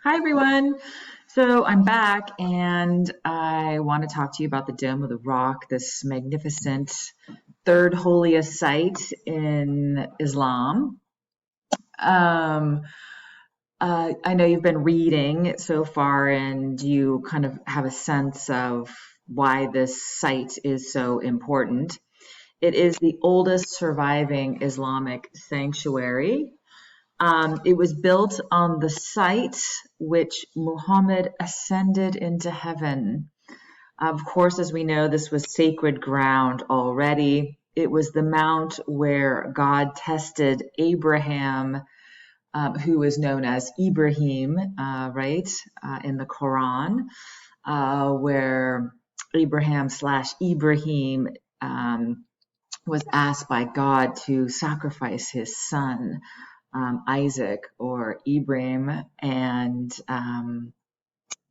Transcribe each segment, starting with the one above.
Hi, everyone. So I'm back and I want to talk to you about the Dome of the Rock, this magnificent third holiest site in Islam. Um, I know you've been reading so far and you kind of have a sense of why this site is so important. It is the oldest surviving Islamic sanctuary. It was built on the site which Muhammad ascended into heaven. Of course, as we know, this was sacred ground already. It was the mount where God tested Abraham, who is known as Ibrahim, right, in the Quran, where Abraham slash Ibrahim was asked by God to sacrifice his son Isaac or Ibrahim, and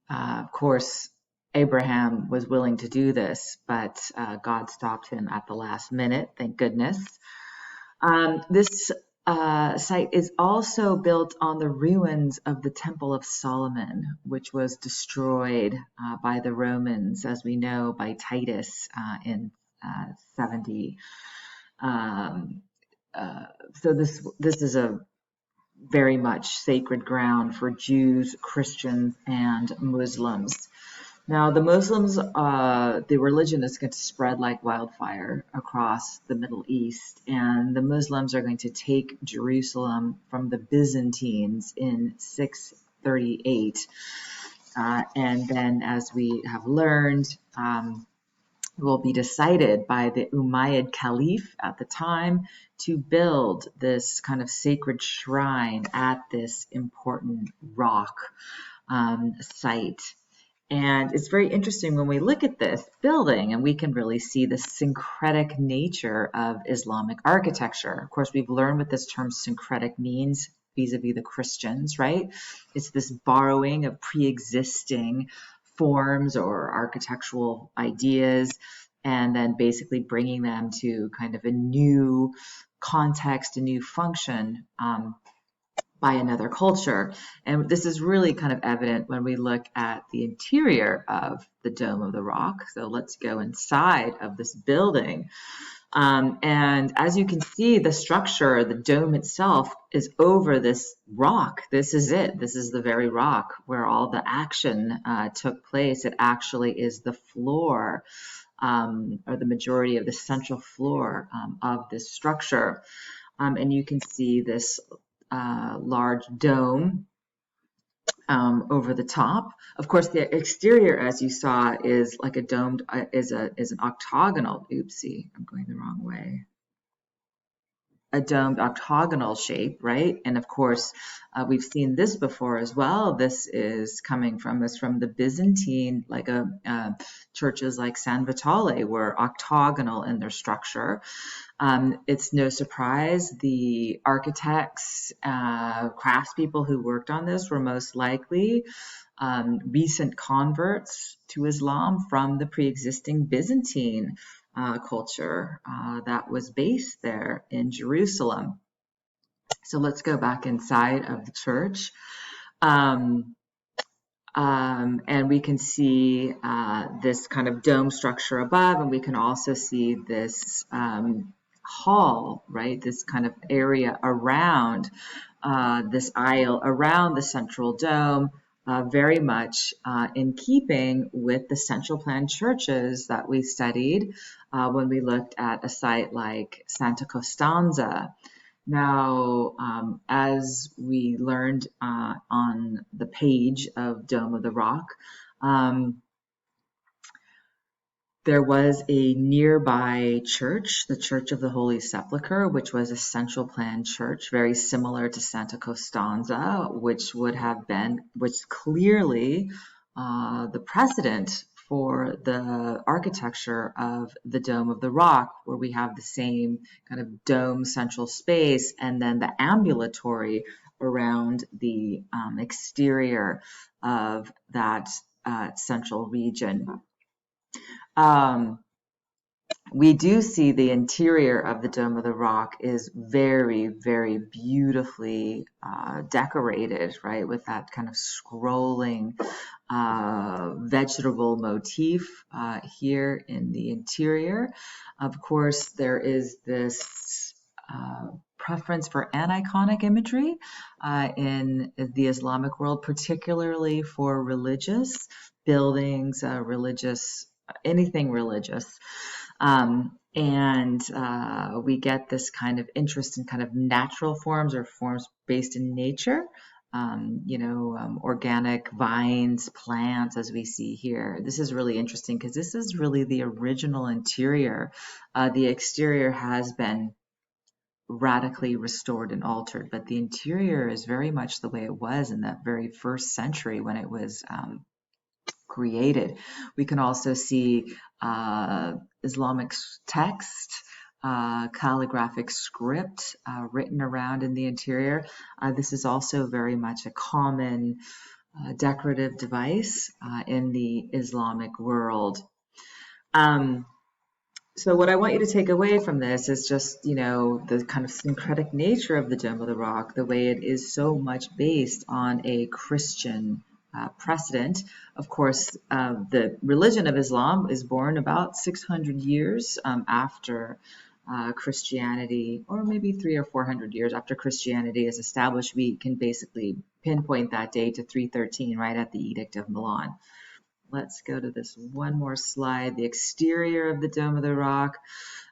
of course, Abraham was willing to do this, but God stopped him at the last minute, thank goodness. This site is also built on the ruins of the Temple of Solomon, which was destroyed by the Romans, as we know, by Titus in 70. Um, so this is a very much sacred ground for Jews, Christians, and Muslims. Now, the Muslims, the religion is going to spread like wildfire across the Middle East, and the Muslims are going to take Jerusalem from the Byzantines in 638. And then, as we have learned, will be decided by the Umayyad Caliph at the time to build this kind of sacred shrine at this important rock site. And it's very interesting when we look at this building and we can really see the syncretic nature of Islamic architecture. Of course, we've learned what this term syncretic means vis-a-vis the Christians, right? It's this borrowing of pre-existing forms or architectural ideas and then basically bringing them to kind of a new context, a new function by another culture. And this is really kind of evident when we look at the interior of the Dome of the Rock. So let's go inside of this building. And as you can see, the structure, the dome itself is over this rock. This is it. This is the very rock where all the action took place. It actually is the floor or the majority of the central floor of this structure. And you can see this large dome over the top. Of course, the exterior, as you saw, is like a domed, is an octagonal. Oopsie, I'm going the wrong way. A domed octagonal shape, right? And of course, we've seen this before as well. This is coming from the Byzantine, like churches like San Vitale were octagonal in their structure. It's no surprise the architects, craftspeople who worked on this were most likely recent converts to Islam from the pre-existing Byzantine culture that was based there in Jerusalem. So let's go back inside of the church. And we can see this kind of dome structure above, and we can also see this hall, right? This kind of area around this aisle, around the central dome, very much in keeping with the central plan churches that we studied when we looked at a site like Santa Costanza. Now, as we learned on the page of Dome of the Rock, there was a nearby church, the Church of the Holy Sepulchre, which was a central plan church, very similar to Santa Costanza, which clearly the precedent for the architecture of the Dome of the Rock, where we have the same kind of dome central space and then the ambulatory around the exterior of that central region. We do see the interior of the Dome of the Rock is very, very beautifully decorated, right, with that kind of scrolling vegetable motif here in the interior. Of course, there is this preference for aniconic imagery in the Islamic world, particularly for religious buildings, anything religious. And we get this kind of interest in kind of natural forms or forms based in nature, organic vines, plants, as we see here. This is really interesting because this is really the original interior. The exterior has been radically restored and altered, but the interior is very much the way it was in that very first century when it was created. We can also see Islamic text, calligraphic script written around in the interior. This is also very much a common decorative device in the Islamic world. So what I want you to take away from this is just, the kind of syncretic nature of the Dome of the Rock, the way it is so much based on a Christian precedent. Of course, the religion of Islam is born about 600 years after Christianity, or maybe 300 or 400 years after Christianity is established. We can basically pinpoint that date to 313, right at the Edict of Milan. Let's go to this one more slide, the exterior of the Dome of the Rock.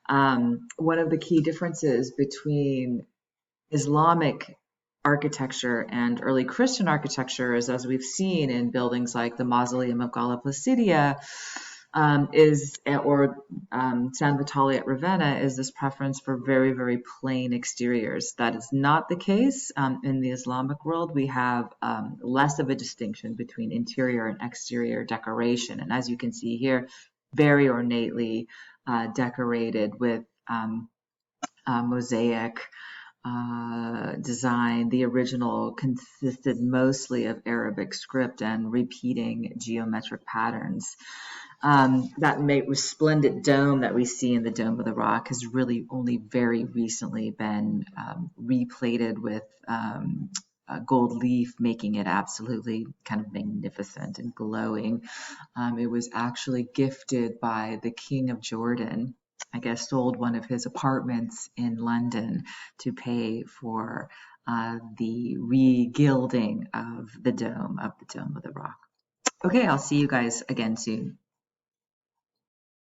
One of the key differences between Islamic architecture and early Christian architecture is, as we've seen in buildings like the Mausoleum of Galla Placidia, San Vitale at Ravenna, is this preference for very, very plain exteriors. That is not the case in the Islamic world. We have less of a distinction between interior and exterior decoration. And as you can see here, very ornately decorated with mosaic design. The original consisted mostly of Arabic script and repeating geometric patterns. That resplendent dome that we see in the Dome of the Rock has really only very recently been replated with gold leaf, making it absolutely kind of magnificent and glowing. It was actually gifted by the King of Jordan. I guess sold one of his apartments in London to pay for the regilding of the Dome of the Rock. Okay, I'll see you guys again soon.